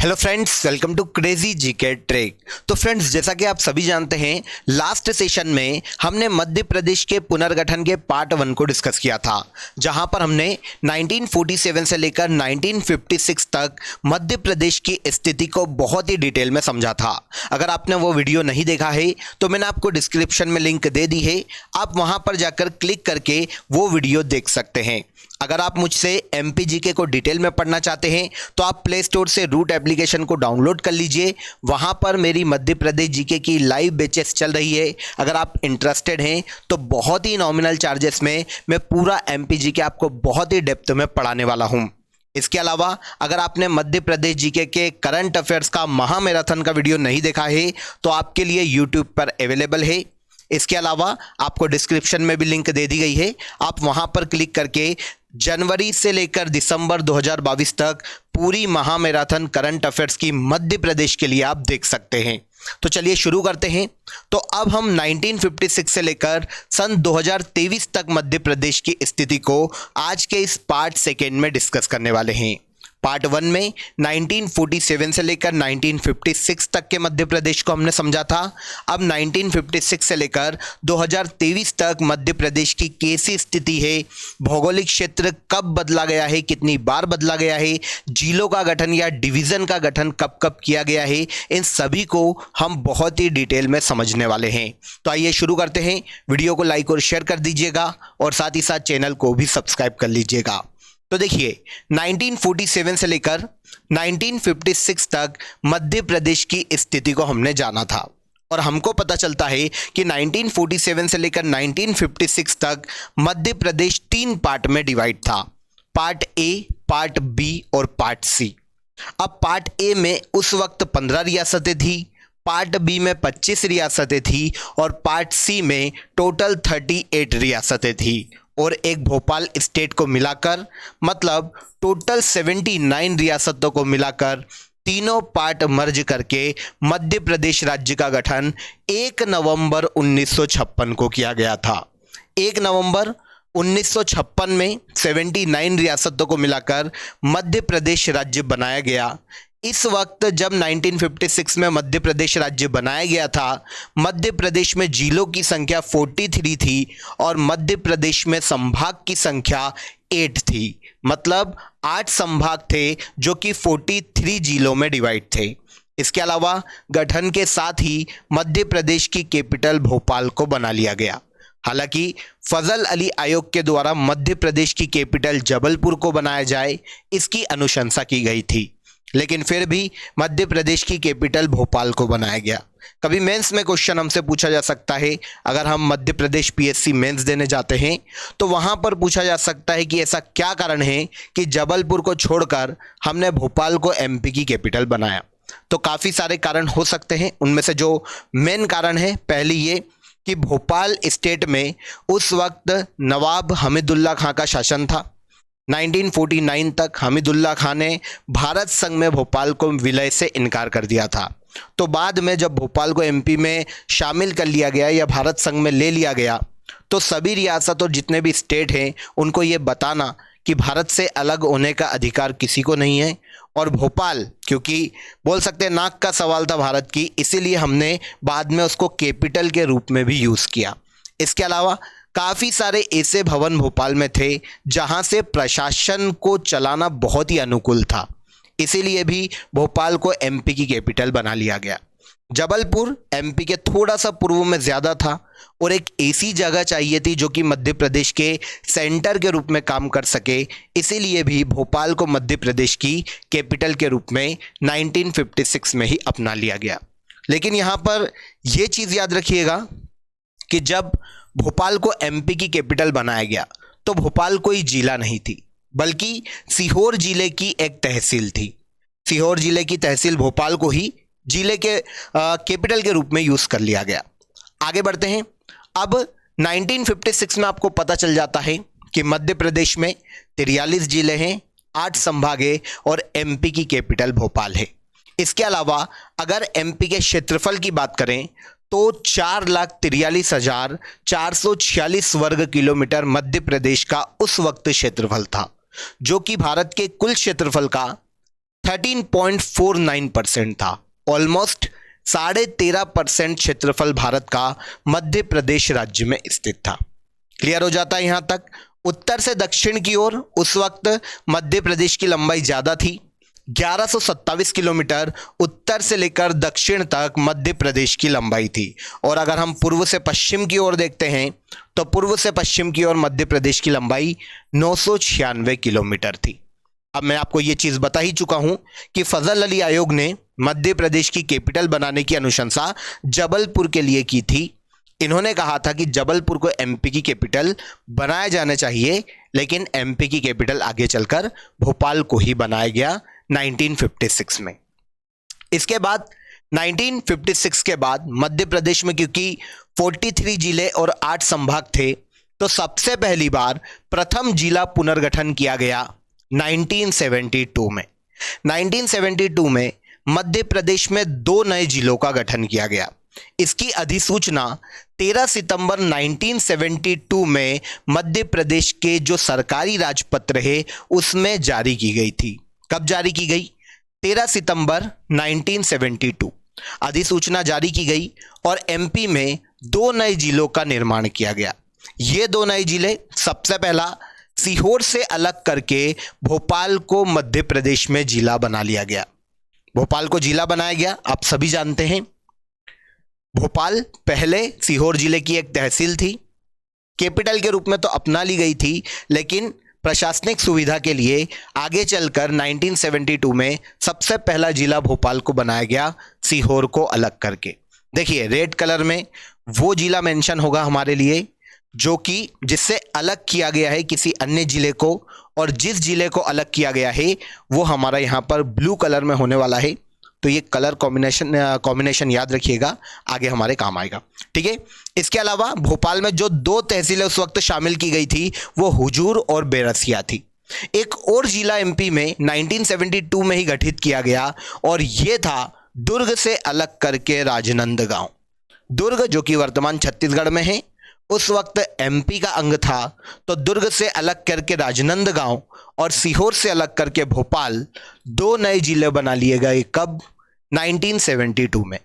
Hello friends, welcome to crazy GK trek. तो friends, जैसा कि आप सभी जानते हैं, लास्ट सेशन में हमने मध्य प्रदेश के पुनर्गठन के पार्ट 1 को डिस्कस किया था, जहां पर हमने 1947 से लेकर 1956 तक मध्य प्रदेश की स्थिति को बहुत ही डिटेल में समझा था। अगर आपने वो वीडियो नहीं देखा है तो मैंने आपको डिस्क्रिप्शन में लिंक दे दी है, आप वहां पर जाकर क्लिक करके वो वीडियो देख सकते हैं। अगर आप मुझसे एमपी जीके को डिटेल में पढ़ना चाहते हैं तो आप प्ले स्टोर से रूट एप्लीकेशन को डाउनलोड कर लीजिए। वहां पर मेरी मध्य प्रदेश जीके की लाइव बैचेस चल रही है। अगर आप इंटरेस्टेड हैं तो बहुत ही नॉमिनल चार्जेस में मैं पूरा एमपी जीके आपको बहुत ही डेप्थ में पढ़ाने वाला हूं। इसके अलावा अगर आपने मध्य प्रदेश जीके के करंट अफेयर्स का महामैराथन का वीडियो नहीं देखा है तो आपके लिए यूट्यूब पर अवेलेबल है। इसके अलावा आपको डिस्क्रिप्शन में भी लिंक दे दी गई है, आप वहां पर क्लिक करके जनवरी से लेकर दिसंबर 2022 तक पूरी महामैराथन करंट अफेयर्स की मध्य प्रदेश के लिए आप देख सकते हैं। तो चलिए शुरू करते हैं। तो अब हम 1956 से लेकर सन 2023 तक मध्य प्रदेश की स्थिति को आज के इस पार्ट 2 में डिस्कस करने वाले हैं। पार्ट 1 में 1947 से लेकर 1956 तक के मध्य प्रदेश को हमने समझा था। अब 1956 से लेकर 2023 तक मध्य प्रदेश की कैसी स्थिति है, भौगोलिक क्षेत्र कब बदला गया है, कितनी बार बदला गया है, जिलों का गठन या डिवीज़न का गठन कब कब किया गया है, इन सभी को हम बहुत ही डिटेल में समझने वाले हैं। तो आइए शुरू करते हैं। वीडियो को लाइक और शेयर कर दीजिएगा और साथ ही साथ चैनल को भी सब्सक्राइब कर लीजिएगा। तो देखिए, 1947 से लेकर 1956 तक मध्य प्रदेश की स्थिति को हमने जाना था और हमको पता चलता है कि 1947 से लेकर 1956 तक मध्य प्रदेश 3 पार्ट में डिवाइड था, पार्ट ए, पार्ट बी और पार्ट सी। अब पार्ट ए में उस वक्त 15 रियासतें थी, पार्ट बी में 25 रियासतें थी और पार्ट सी में टोटल 38 रियासतें थी और एक भोपाल स्टेट को मिलाकर, मतलब टोटल 79 रियासतों को मिलाकर तीनों पार्ट मर्ज करके मध्य प्रदेश राज्य का गठन 1 नवंबर 1956 को किया गया था। 1 नवंबर 1956 में 79 रियासतों को मिलाकर मध्य प्रदेश राज्य बनाया गया। इस वक्त जब 1956 में मध्य प्रदेश राज्य बनाया गया था, मध्य प्रदेश में जिलों की संख्या 43 थी और मध्य प्रदेश में संभाग की संख्या 8 थी, मतलब 8 संभाग थे जो कि 43 जिलों में डिवाइड थे। इसके अलावा गठन के साथ ही मध्य प्रदेश की कैपिटल भोपाल को बना लिया गया। हालांकि फजल अली आयोग के द्वारा मध्य प्रदेश की कैपिटल जबलपुर को बनाया जाए, इसकी अनुशंसा की गई थी, लेकिन फिर भी मध्य प्रदेश की कैपिटल भोपाल को बनाया गया। कभी मेंस में क्वेश्चन हमसे पूछा जा सकता है, अगर हम मध्य प्रदेश पीएससी मेंस देने जाते हैं तो वहां पर पूछा जा सकता है कि ऐसा क्या कारण है कि जबलपुर को छोड़कर हमने भोपाल को एमपी की कैपिटल बनाया। तो काफ़ी सारे कारण हो सकते हैं, उनमें से जो मेन कारण है, पहली ये कि भोपाल स्टेट में उस वक्त नवाब हमीदुल्ला खां का शासन था। 1949 तक हमीदुल्ला खां ने भारत संघ में भोपाल को विलय से इनकार कर दिया था। तो बाद में जब भोपाल को एमपी में शामिल कर लिया गया या भारत संघ में ले लिया गया, तो सभी रियासत और जितने भी स्टेट हैं उनको ये बताना कि भारत से अलग होने का अधिकार किसी को नहीं है। और भोपाल, क्योंकि बोल सकते हैं नाक का सवाल था भारत की, इसीलिए हमने बाद में उसको कैपिटल के रूप में भी यूज़ किया। इसके अलावा काफ़ी सारे ऐसे भवन भोपाल में थे जहां से प्रशासन को चलाना बहुत ही अनुकूल था, इसीलिए भी भोपाल को एमपी की कैपिटल बना लिया गया। जबलपुर एमपी के थोड़ा सा पूर्व में ज़्यादा था और एक ऐसी जगह चाहिए थी जो कि मध्य प्रदेश के सेंटर के रूप में काम कर सके, इसीलिए भी भोपाल को मध्य प्रदेश की कैपिटल के रूप में 1956 में ही अपना लिया गया। लेकिन यहाँ पर यह चीज़ याद रखिएगा कि जब भोपाल को एमपी की कैपिटल बनाया गया तो भोपाल कोई जिला नहीं थी, बल्कि सीहोर जिले की एक तहसील थी। सीहोर जिले की तहसील भोपाल को ही जिले के कैपिटल के रूप में यूज़ कर लिया गया। आगे बढ़ते हैं। अब 1956 में आपको पता चल जाता है कि मध्य प्रदेश में 43 जिले हैं, 8 संभाग है और एमपी की कैपिटल भोपाल है। इसके अलावा अगर एमपी के क्षेत्रफल की बात करें तो 4,43,446 वर्ग किलोमीटर मध्य प्रदेश का उस वक्त क्षेत्रफल था, जो कि भारत के कुल क्षेत्रफल का 13.49% था। ऑलमोस्ट 13.5% क्षेत्रफल भारत का मध्य प्रदेश राज्य में स्थित था। क्लियर हो जाता है यहां तक। उत्तर से दक्षिण की ओर उस वक्त मध्य प्रदेश की लंबाई ज्यादा थी, 1127 किलोमीटर उत्तर से लेकर दक्षिण तक मध्य प्रदेश की लंबाई थी। और अगर हम पूर्व से पश्चिम की ओर देखते हैं तो पूर्व से पश्चिम की ओर मध्य प्रदेश की लंबाई 996 किलोमीटर थी। अब मैं आपको ये चीज बता ही चुका हूं कि फजल अली आयोग ने मध्य प्रदेश की कैपिटल बनाने की अनुशंसा जबलपुर के लिए की थी। इन्होंने कहा था कि जबलपुर को एमपी की कैपिटल बनाया जाना चाहिए, लेकिन एमपी की कैपिटल आगे चलकर भोपाल को ही बनाया गया 1956 में। इसके बाद 1956 के बाद मध्य प्रदेश में क्योंकि 43 जिले और 8 संभाग थे, तो सबसे पहली बार प्रथम जिला पुनर्गठन किया गया 1972 में। 1972 में मध्य प्रदेश में 2 नए जिलों का गठन किया गया। इसकी अधिसूचना 13 सितंबर 1972 में मध्य प्रदेश के जो सरकारी राजपत्र है उसमें जारी की गई थी। कब जारी की गई? 13 सितंबर 1972 अधिसूचना जारी की गई और एमपी में 2 नए जिलों का निर्माण किया गया। ये 2 नए जिले, सबसे पहला सीहोर से अलग करके भोपाल को मध्य प्रदेश में जिला बना लिया गया। भोपाल को जिला बनाया गया, आप सभी जानते हैं। भोपाल पहले सीहोर जिले की एक तहसील थी, कैपिटल के रूप में तो अपना ली गई थी, लेकिन प्रशासनिक सुविधा के लिए आगे चलकर 1972 में सबसे पहला जिला भोपाल को बनाया गया, सीहोर को अलग करके। देखिए रेड कलर में वो जिला मेंशन होगा हमारे लिए जो कि जिससे अलग किया गया है किसी अन्य जिले को, और जिस जिले को अलग किया गया है वो हमारा यहाँ पर ब्लू कलर में होने वाला है। तो ये कलर कॉम्बिनेशन याद रखिएगा, आगे हमारे काम आएगा। ठीक है। इसके अलावा भोपाल में जो 2 तहसीलें उस वक्त शामिल की गई थी वो हुजूर और बेरसिया थी। एक और जिला एमपी में 1972 में ही गठित किया गया और ये था दुर्ग से अलग करके राजनंदगांव। दुर्ग जो कि वर्तमान छत्तीसगढ़ में है, उस वक्त एमपी का अंग था, तो दुर्ग से अलग करके राजनंदगांव और सीहोर से अलग करके भोपाल 2 नए जिले बना लिए गए। कब? 1972 में।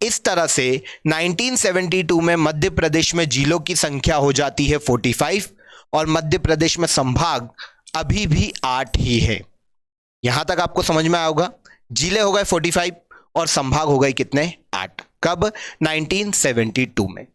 इस तरह से 1972 में मध्य प्रदेश में जिलों की संख्या हो जाती है 45 और मध्य प्रदेश में संभाग अभी भी 8 ही है। यहां तक आपको समझ में आया होगा। जिले हो गए 45 और संभाग हो गए कितने? 8। कब? 1972 में।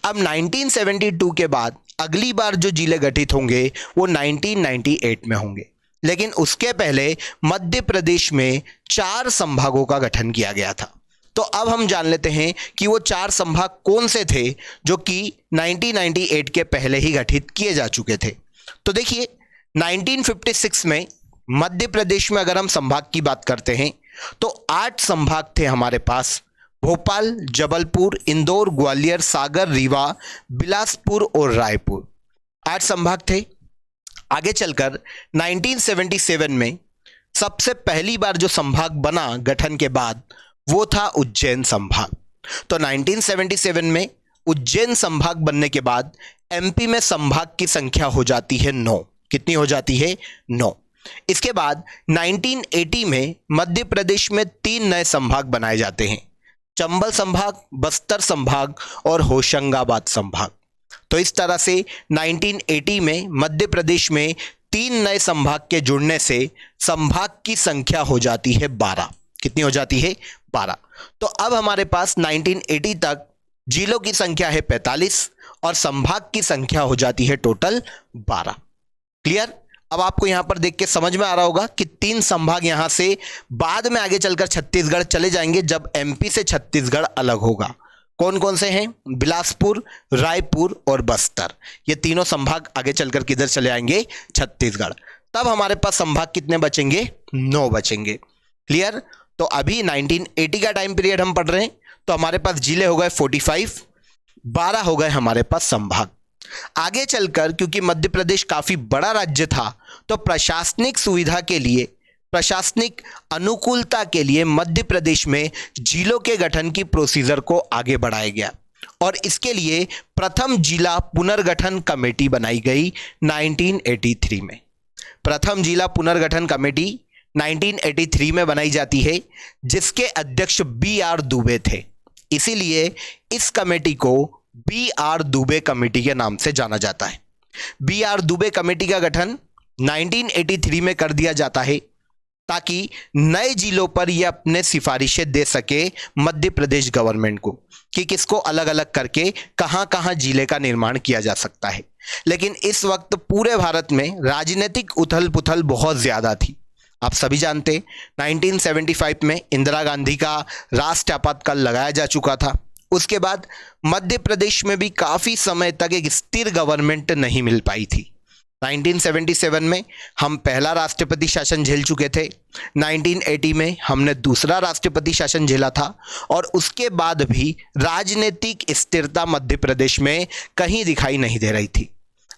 अब 1972 के बाद अगली बार जो जिले गठित होंगे वो 1998 में होंगे, लेकिन उसके पहले मध्य प्रदेश में 4 संभागों का गठन किया गया था। तो अब हम जान लेते हैं कि वो 4 संभाग कौन से थे जो कि 1998 के पहले ही गठित किए जा चुके थे। तो देखिए 1956 में मध्य प्रदेश में अगर हम संभाग की बात करते हैं तो 8 संभाग थे हमारे पास। भोपाल, जबलपुर, इंदौर, ग्वालियर, सागर, रीवा, बिलासपुर और रायपुर, 8 संभाग थे। आगे चलकर 1977 में सबसे पहली बार जो संभाग बना गठन के बाद वो था उज्जैन संभाग। तो 1977 में उज्जैन संभाग बनने के बाद एमपी में संभाग की संख्या हो जाती है 9। कितनी हो जाती है? 9। इसके बाद 1980 में मध्य प्रदेश में 3 नए संभाग बनाए जाते हैं, चंबल संभाग, बस्तर संभाग और होशंगाबाद संभाग। तो इस तरह से 1980 में मध्य प्रदेश में 3 नए संभाग के जुड़ने से संभाग की संख्या हो जाती है 12। कितनी हो जाती है? 12। तो अब हमारे पास 1980 तक जिलों की संख्या है 45 और संभाग की संख्या हो जाती है टोटल 12। क्लियर? अब आपको यहां पर देख के समझ में आ रहा होगा कि 3 संभाग यहां से बाद में आगे चलकर छत्तीसगढ़ चले जाएंगे जब एमपी से छत्तीसगढ़ अलग होगा। कौन कौन से हैं? बिलासपुर, रायपुर और बस्तर। ये तीनों संभाग आगे चलकर किधर चले आएंगे? छत्तीसगढ़। तब हमारे पास संभाग कितने बचेंगे? 9 बचेंगे। क्लियर? तो अभी 1980 का टाइम पीरियड हम पढ़ रहे हैं, तो हमारे पास जिले हो गए 45, 12 हो गए हमारे पास संभाग। आगे चलकर क्योंकि मध्य प्रदेश काफी बड़ा राज्य था तो प्रशासनिक सुविधा के लिए, प्रशासनिक अनुकूलता के लिए मध्य प्रदेश में जिलों के गठन की प्रोसीजर को आगे बढ़ाया गया और इसके लिए प्रथम जिला पुनर्गठन कमेटी बनाई गई 1983 में। प्रथम जिला पुनर्गठन कमेटी 1983 में बनाई जाती है, जिसके अध्यक्ष बी आर दुबे थे। इसीलिए इस कमेटी को बी आर दुबे कमेटी के नाम से जाना जाता है। बी आर दुबे कमेटी का गठन 1983 में कर दिया जाता है ताकि नए जिलों पर यह अपने सिफारिशें दे सके मध्य प्रदेश गवर्नमेंट को कि किसको अलग अलग करके कहां कहां जिले का निर्माण किया जा सकता है। लेकिन इस वक्त पूरे भारत में राजनीतिक उथल पुथल बहुत ज्यादा थी। आप सभी जानते 1975 में इंदिरा गांधी का राष्ट्र आपातकाल लगाया जा चुका था। उसके बाद मध्य प्रदेश में भी काफी समय तक एक स्थिर गवर्नमेंट नहीं मिल पाई थी। 1977 में हम पहला राष्ट्रपति शासन झेल चुके थे, 1980 में हमने दूसरा राष्ट्रपति शासन झेला था, और उसके बाद भी राजनीतिक स्थिरता मध्य प्रदेश में कहीं दिखाई नहीं दे रही थी।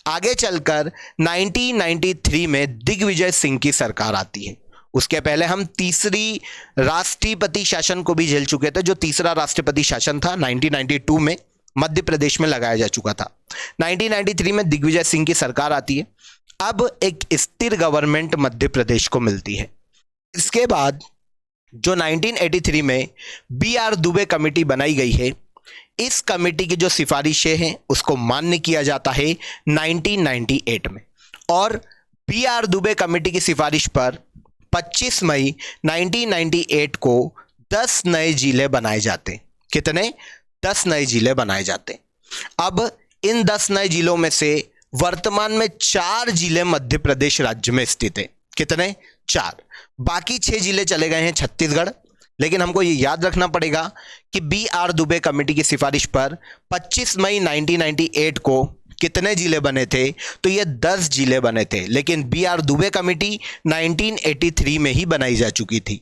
आगे चलकर 1993 में दिग्विजय सिंह की सरकार आती है। उसके पहले हम तीसरी राष्ट्रपति शासन को भी झेल चुके थे, जो तीसरा राष्ट्रपति शासन था 1992 में मध्य प्रदेश में लगाया जा चुका था। 1993 में दिग्विजय सिंह की सरकार आती है। अब एक स्थिर गवर्नमेंट मध्य प्रदेश को मिलती है। इसके बाद जो 1983 में बी आर दुबे कमेटी बनाई गई है, इस कमेटी की जो सिफारिशें हैं उसको मान्य किया जाता है 1998 में, और बी आर दुबे कमेटी की सिफारिश पर 25 मई 1998 को 10 नए जिले बनाए जाते। कितने? 10 नए जिले बनाए जाते। अब इन 10 नए जिलों में से वर्तमान में 4 जिले मध्य प्रदेश राज्य में स्थित है। कितने? 4। बाकी 6 जिले चले गए हैं छत्तीसगढ़। लेकिन हमको ये याद रखना पड़ेगा कि बी आर दुबे कमेटी की सिफारिश पर 25 मई 1998 को कितने जिले बने थे? तो ये 10 जिले बने थे। लेकिन बी आर दुबे कमेटी 1983 में ही बनाई जा चुकी थी।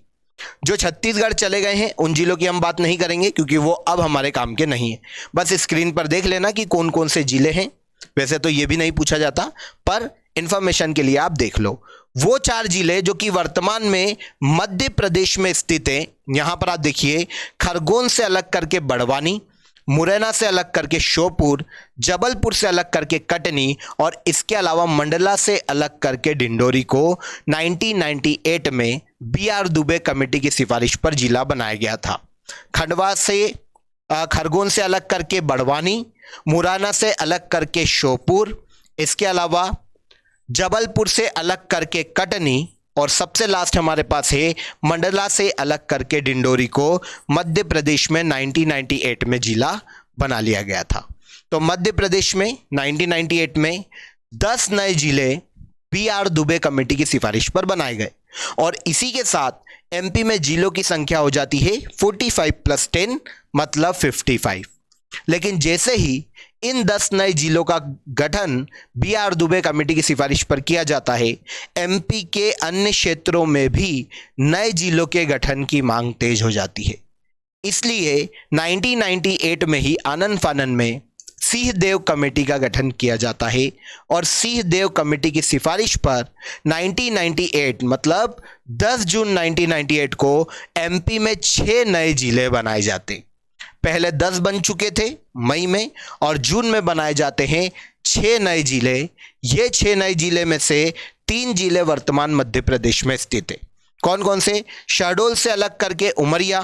जो छत्तीसगढ़ चले गए हैं उन जिलों की हम बात नहीं करेंगे क्योंकि वो अब हमारे काम के नहीं है। बस स्क्रीन पर देख लेना कि कौन कौन से जिले हैं। वैसे तो ये भी नहीं पूछा जाता, पर इंफॉर्मेशन के लिए आप देख लो। वो 4 जिले जो कि वर्तमान में मध्य प्रदेश में स्थित हैं, यहां पर आप देखिए, खरगोन से अलग करके बड़वानी, मुरैना से अलग करके श्योपुर, जबलपुर से अलग करके कटनी, और इसके अलावा मंडला से अलग करके डिंडोरी को 1998 में बी आर दुबे कमेटी की सिफारिश पर जिला बनाया गया था। खंडवा से खरगोन से अलग करके बड़वानी, मुरैना से अलग करके श्योपुर, इसके अलावा जबलपुर से अलग करके कटनी, और सबसे लास्ट हमारे पास है मंडला से अलग करके डिंडोरी को मध्य प्रदेश में 1998 में जिला बना लिया गया था। तो मध्य प्रदेश में 1998 में 10 नए जिले बी आर दुबे कमेटी की सिफारिश पर बनाए गए, और इसी के साथ एमपी में जिलों की संख्या हो जाती है 45 + 10 मतलब 55। लेकिन जैसे ही इन 10 नए जिलों का गठन बी आर दुबे कमेटी की सिफारिश पर किया जाता है, एमपी के अन्य क्षेत्रों में भी नए जिलों के गठन की मांग तेज हो जाती है। इसलिए 1998 में ही आनन फानन में सिंहदेव कमेटी का गठन किया जाता है, और सिंहदेव कमेटी की सिफारिश पर 1998 मतलब 10 जून 1998 को एमपी में 6 नए जिले बनाए जाते। पहले 10 बन चुके थे मई में, और जून में बनाए जाते हैं 6 नए जिले। ये 6 नए जिले में से 3 जिले वर्तमान मध्य प्रदेश में स्थित है। कौन कौन से? शहडोल से अलग करके उमरिया,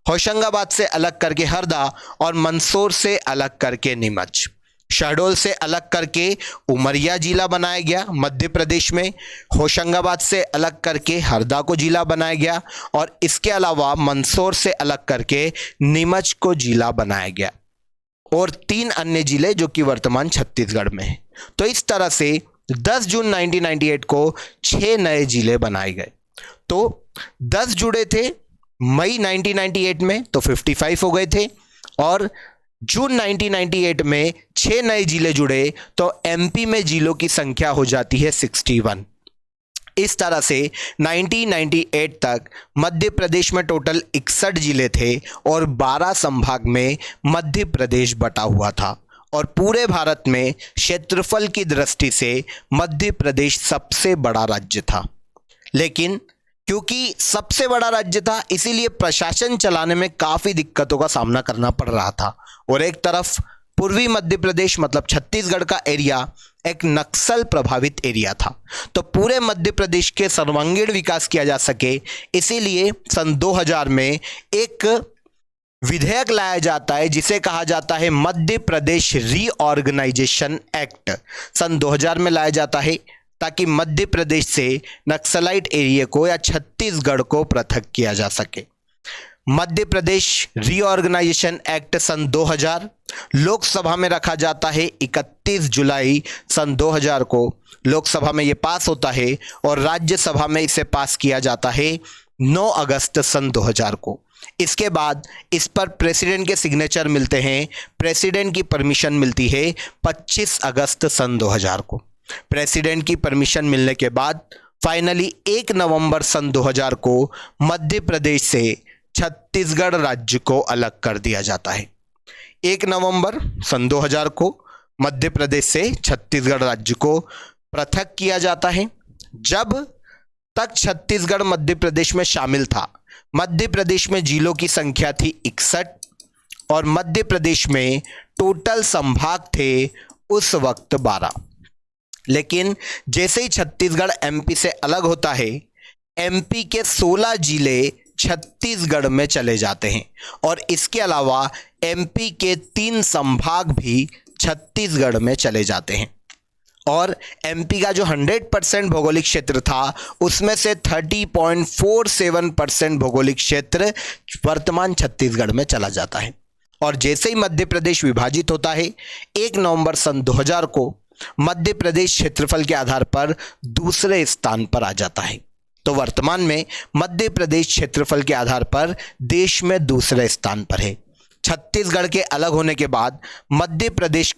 होशंगाबाद से अलग करके हरदा, और मंदसौर से अलग करके नीमच। शहडोल से अलग करके उमरिया जिला बनाया गया मध्य प्रदेश में, होशंगाबाद से अलग करके हरदा को जिला बनाया गया, और इसके अलावा मंदसौर से अलग करके नीमच को जिला बनाया गया, और 3 अन्य जिले जो कि वर्तमान छत्तीसगढ़ में हैं। तो इस तरह से 10 जून 1998 को 6 नए जिले बनाए गए। तो 10 जुड़े थे मई 1998 में, तो 55 हो गए थे, और जून 1998 में 6 नए जिले जुड़े तो एमपी में जिलों की संख्या हो जाती है 61। इस तरह से 1998 तक मध्य प्रदेश में टोटल 61 जिले थे, और 12 संभाग में मध्य प्रदेश बटा हुआ था, और पूरे भारत में क्षेत्रफल की दृष्टि से मध्य प्रदेश सबसे बड़ा राज्य था। लेकिन क्योंकि सबसे बड़ा राज्य था, इसीलिए प्रशासन चलाने में काफ़ी दिक्कतों का सामना करना पड़ रहा था। और एक तरफ पूर्वी मध्य प्रदेश मतलब छत्तीसगढ़ का एरिया एक नक्सल प्रभावित एरिया था। तो पूरे मध्य प्रदेश के सर्वांगीण विकास किया जा सके, इसीलिए सन 2000 में एक विधेयक लाया जाता है जिसे कहा जाता है मध्य प्रदेश रीऑर्गेनाइजेशन एक्ट। सन 2000 में लाया जाता है ताकि मध्य प्रदेश से नक्सलाइट एरिया को या छत्तीसगढ़ को पृथक किया जा सके। मध्य प्रदेश रीऑर्गेनाइजेशन एक्ट सन 2000 लोकसभा में रखा जाता है 31 जुलाई सन 2000 को लोकसभा में ये पास होता है और राज्यसभा में इसे पास किया जाता है 9 अगस्त सन 2000 को। इसके बाद इस पर प्रेसिडेंट के सिग्नेचर मिलते हैं, प्रेसिडेंट की परमिशन मिलती है 25 अगस्त सन 2000 को। प्रेसिडेंट की परमिशन मिलने के बाद फाइनली 1 नवंबर सन 2000 को मध्य प्रदेश से छत्तीसगढ़ राज्य को अलग कर दिया जाता है। 1 नवंबर सन 2000 को मध्य प्रदेश से छत्तीसगढ़ राज्य को पृथक किया जाता है। जब तक छत्तीसगढ़ मध्य प्रदेश में शामिल था, मध्य प्रदेश में जिलों की संख्या थी 61 और मध्य प्रदेश में टोटल संभाग थे उस वक्त 12। लेकिन जैसे ही छत्तीसगढ़ एमपी से अलग होता है, एमपी के 16 जिले छत्तीसगढ़ में चले जाते हैं और इसके अलावा एमपी के 3 संभाग भी छत्तीसगढ़ में चले जाते हैं। और एमपी का जो 100% भौगोलिक क्षेत्र था उसमें से 30.47% भौगोलिक क्षेत्र वर्तमान छत्तीसगढ़ में चला जाता है। और जैसे ही मध्य प्रदेश विभाजित होता है, 1 नवंबर सन 2000 को मध्य प्रदेश क्षेत्रफल के आधार पर दूसरे स्थान पर आ जाता है। तो वर्तमान में मध्य प्रदेश क्षेत्रफल के आधार पर देश में दूसरे स्थान पर है। छत्तीसगढ़ के अलग होने के बाद मध्य प्रदेश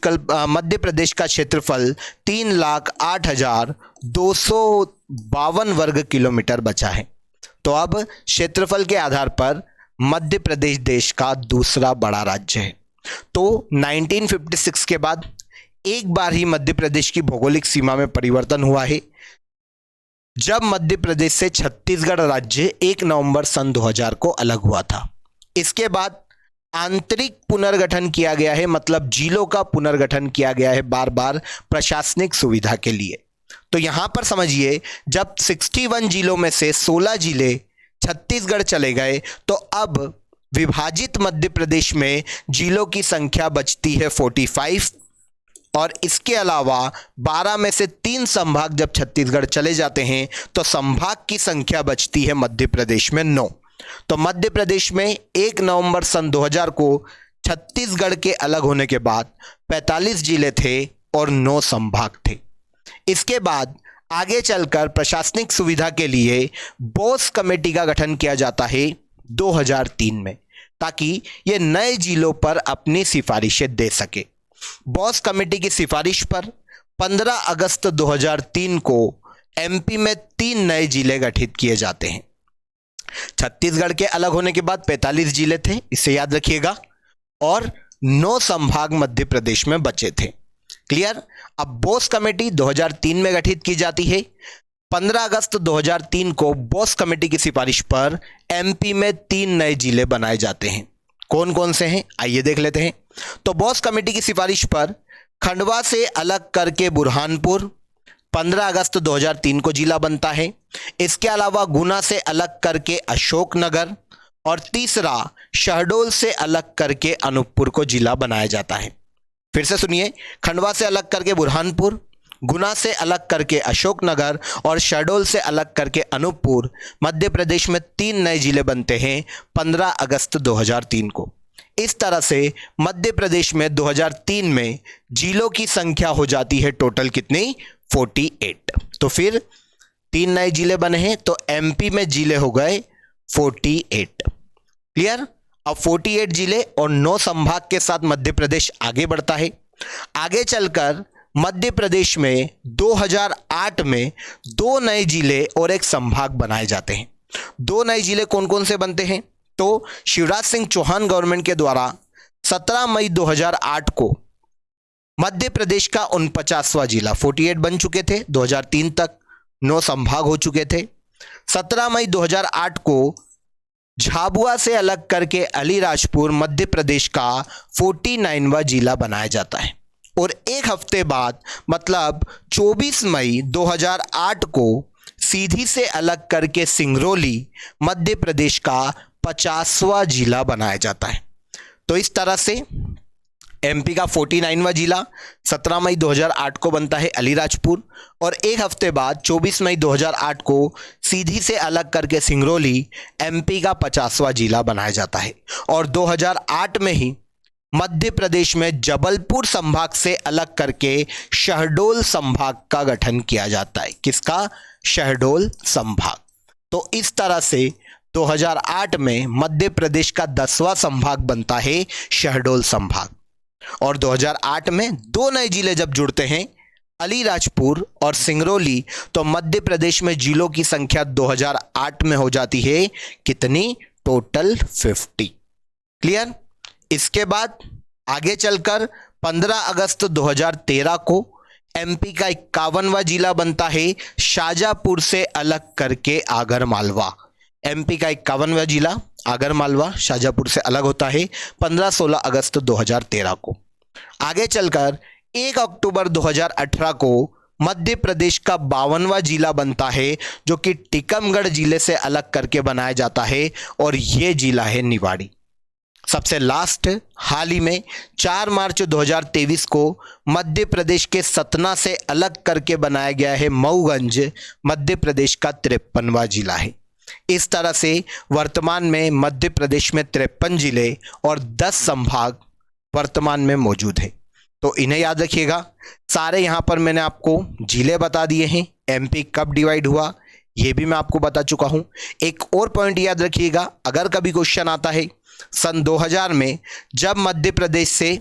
का क्षेत्रफल 3,08,252 वर्ग किलोमीटर बचा है। तो अब क्षेत्रफल के आधार पर मध्य प्रदेश देश का दूसरा बड़ा राज्य है। तो 1956 के बाद एक बार ही मध्य प्रदेश की भौगोलिक सीमा में परिवर्तन हुआ है, जब मध्य प्रदेश से छत्तीसगढ़ राज्य 1 नवंबर सन 2000 को अलग हुआ था। इसके बाद आंतरिक पुनर्गठन किया गया है, मतलब जिलों का पुनर्गठन किया गया है बार बार प्रशासनिक सुविधा के लिए। तो यहां पर समझिए, जब 61 जिलों में से 16 जिले छत्तीसगढ़ चले गए तो अब विभाजित मध्य प्रदेश में जिलों की संख्या बचती है 45 और इसके अलावा 12 में से 3 संभाग जब छत्तीसगढ़ चले जाते हैं तो संभाग की संख्या बचती है मध्य प्रदेश में 9। तो मध्य प्रदेश में 1 नवंबर सन 2000 को छत्तीसगढ़ के अलग होने के बाद 45 जिले थे और 9 संभाग थे। इसके बाद आगे चलकर प्रशासनिक सुविधा के लिए बोस कमेटी का गठन किया जाता है 2003 में, ताकि ये नए जिलों पर अपनी सिफारिशें दे सके। बोस कमेटी की सिफारिश पर 15 अगस्त 2003 को एमपी में 3 नए जिले गठित किए जाते हैं। छत्तीसगढ़ के अलग होने के बाद 45 जिले थे, इसे याद रखिएगा, और 9 संभाग मध्य प्रदेश में बचे थे। क्लियर। अब बोस कमेटी 2003 में गठित की जाती है। 15 अगस्त 2003 को बोस कमेटी की सिफारिश पर एमपी में 3 नए जिले बनाए जाते हैं। कौन कौन से हैं, आइए देख लेते हैं। तो बोस कमेटी की सिफारिश पर खंडवा से अलग करके बुरहानपुर 15 अगस्त 2003 को जिला बनता है। इसके अलावा गुना से अलग करके अशोकनगर और तीसरा शहडोल से अलग करके अनूपपुर को जिला बनाया जाता है। फिर से सुनिए, खंडवा से अलग करके बुरहानपुर, गुना से अलग करके अशोकनगर और शहडोल से अलग करके अनूपपुर, मध्य प्रदेश में 3 नए जिले बनते हैं 15 अगस्त 2003 को। इस तरह से मध्य प्रदेश में 2003 में जिलों की संख्या हो जाती है टोटल कितनी, 48। तो फिर 3 नए जिले बने हैं तो एमपी में जिले हो गए 48। क्लियर। अब 48 जिले और 9 संभाग के साथ मध्य प्रदेश आगे बढ़ता है। आगे चलकर मध्य प्रदेश में 2008 में 2 नए जिले और एक संभाग बनाए जाते हैं। 2 नए जिले कौन कौन से बनते हैं, तो शिवराज सिंह चौहान गवर्नमेंट के द्वारा 17 मई 2008 को मध्य प्रदेश का 49वां जिला, 48 बन चुके थे 2003 तक, 9 संभाग हो चुके थे। 17 मई 2008 को झाबुआ से अलग करके अलीराजपुर मध्य प्रदेश का 49वां जिला बनाया जाता है। और एक हफ्ते बाद मतलब 24 मई 2008 को सीधी से अलग करके सिंगरौली मध्य प्रदेश का 50वां जिला बनाया जाता है। तो इस तरह से एमपी का 49वां जिला 17 मई 2008 को बनता है अलीराजपुर, और एक हफ्ते बाद 24 मई 2008 को सीधी से अलग करके सिंगरौली एमपी का 50वां जिला बनाया जाता है। और 2008 में ही मध्य प्रदेश में जबलपुर संभाग से अलग करके शहडोल संभाग का गठन किया जाता है। किसका? शहडोल संभाग। तो इस तरह से 2008 में मध्य प्रदेश का 10वां संभाग बनता है शहडोल संभाग। और 2008 में दो नए जिले जब जुड़ते हैं, अलीराजपुर और सिंगरौली, तो मध्य प्रदेश में जिलों की संख्या 2008 में हो जाती है कितनी? टोटल 50। क्लियर? इसके बाद आगे चलकर 15 अगस्त 2013 को एमपी का 51वां जिला बनता है शाजापुर से अलग करके आगरमालवा। एमपी का 51वां जिला आगरमालवा शाजापुर से अलग होता है 15-16 अगस्त 2013 को। आगे चलकर 1 अक्टूबर 2018 को मध्य प्रदेश का 52वां जिला बनता है, जो कि टीकमगढ़ जिले से अलग करके बनाया जाता है, और यह जिला है निवाड़ी। सबसे लास्ट हाल ही में 4 मार्च 2023 को मध्य प्रदेश के सतना से अलग करके बनाया गया है मऊगंज, मध्य प्रदेश का 53वां जिला है। इस तरह से वर्तमान में मध्य प्रदेश में 53 जिले और 10 संभाग वर्तमान में मौजूद है। तो इन्हें याद रखिएगा। सारे यहाँ पर मैंने आपको जिले बता दिए हैं। एमपी कब डिवाइड हुआ ये भी मैं आपको बता चुका हूँ। एक और पॉइंट याद रखिएगा, अगर कभी क्वेश्चन आता है सन 2000 में जब मध्य प्रदेश से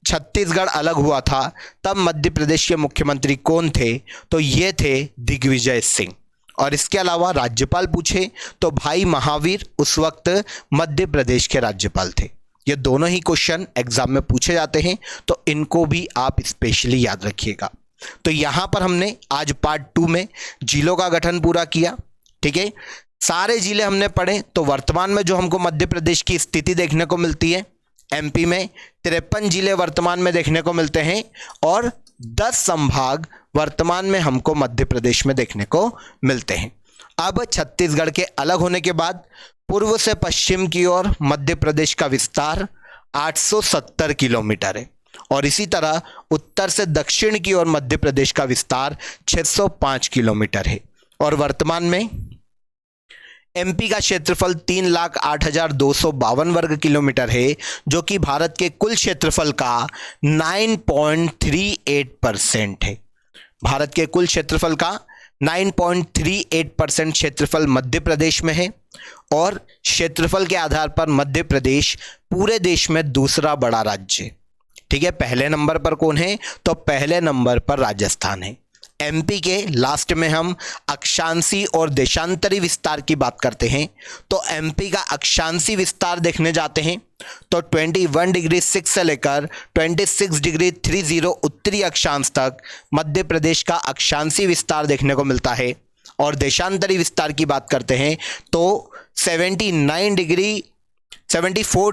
छत्तीसगढ़ अलग हुआ था, तब मध्य प्रदेश के मुख्यमंत्री कौन थे? तो ये थे दिग्विजय सिंह। और इसके अलावा राज्यपाल पूछे तो भाई महावीर उस वक्त मध्य प्रदेश के राज्यपाल थे। ये दोनों ही क्वेश्चन एग्जाम में पूछे जाते हैं, तो इनको भी आप स्पेशली याद रखिएगा। तो यहाँ पर हमने आज पार्ट 2 में जिलों का गठन पूरा किया। ठीक है, सारे जिले हमने पढ़े। तो वर्तमान में जो हमको मध्य प्रदेश की स्थिति देखने को मिलती है, एमपी में 53 जिले वर्तमान में देखने को मिलते हैं, और 10 संभाग वर्तमान में हमको मध्य प्रदेश में देखने को मिलते हैं। अब छत्तीसगढ़ के अलग होने के बाद पूर्व से पश्चिम की ओर मध्य प्रदेश का विस्तार 870 किलोमीटर है, और इसी तरह उत्तर से दक्षिण की ओर मध्य प्रदेश का विस्तार 605 किलोमीटर है। और वर्तमान में एमपी का क्षेत्रफल 3,08,252 वर्ग किलोमीटर है, जो कि भारत के कुल क्षेत्रफल का 9.38% है। भारत के कुल क्षेत्रफल का 9.38% क्षेत्रफल मध्य प्रदेश में है, और क्षेत्रफल के आधार पर मध्य प्रदेश पूरे देश में दूसरा बड़ा राज्य है। ठीक है, पहले नंबर पर कौन है? तो पहले नंबर पर राजस्थान है। एमपी के लास्ट में हम अक्षांशी और देशांतरी विस्तार की बात करते हैं। तो एमपी का अक्षांशी विस्तार देखने जाते हैं तो 21 डिग्री 6 से लेकर 26 डिग्री 30 उत्तरी अक्षांश तक मध्य प्रदेश का अक्षांशी विस्तार देखने को मिलता है। और देशांतरी विस्तार की बात करते हैं तो 74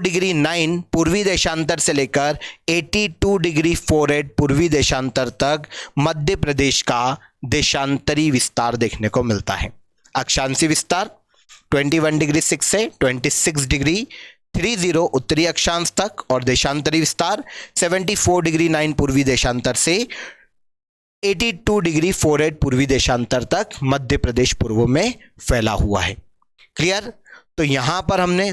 डिग्री 9 पूर्वी देशांतर से लेकर 82 डिग्री 48 पूर्वी देशांतर तक मध्य प्रदेश का देशांतरी विस्तार देखने को मिलता है। अक्षांशी विस्तार 21 डिग्री 6 से 26 डिग्री 30 उत्तरी अक्षांश तक, और देशांतरी विस्तार 74 डिग्री 9 पूर्वी देशांतर से 82 डिग्री 48 पूर्वी देशांतर तक मध्य प्रदेश पूर्व में फैला हुआ है। क्लियर? तो यहां पर हमने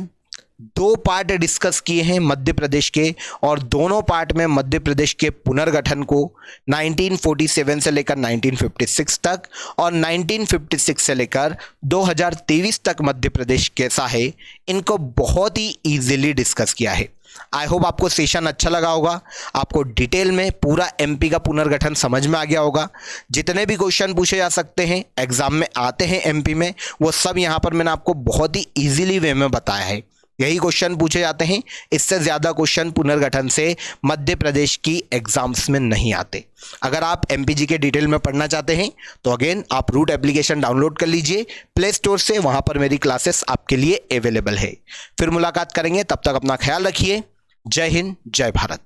2 पार्ट डिस्कस किए हैं मध्य प्रदेश के, और दोनों पार्ट में मध्य प्रदेश के पुनर्गठन को 1947 से लेकर 1956 तक और 1956 से लेकर 2023 तक मध्य प्रदेश कैसा है, इनको बहुत ही इजीली डिस्कस किया है। आई होप आपको सेशन अच्छा लगा होगा, आपको डिटेल में पूरा एमपी का पुनर्गठन समझ में आ गया होगा। जितने भी क्वेश्चन पूछे जा सकते हैं एग्जाम में आते हैं एमपी में, वो सब यहाँ पर मैंने आपको बहुत ही इजीली वे में बताया है। यही क्वेश्चन पूछे जाते हैं। इससे ज़्यादा क्वेश्चन पुनर्गठन से मध्य प्रदेश की एग्जाम्स में नहीं आते। अगर आप एमपीजी के डिटेल में पढ़ना चाहते हैं तो अगेन आप रूट एप्लीकेशन डाउनलोड कर लीजिए प्ले स्टोर से, वहाँ पर मेरी क्लासेस आपके लिए अवेलेबल है। फिर मुलाकात करेंगे, तब तक अपना ख्याल रखिए। जय हिंद, जय भारत।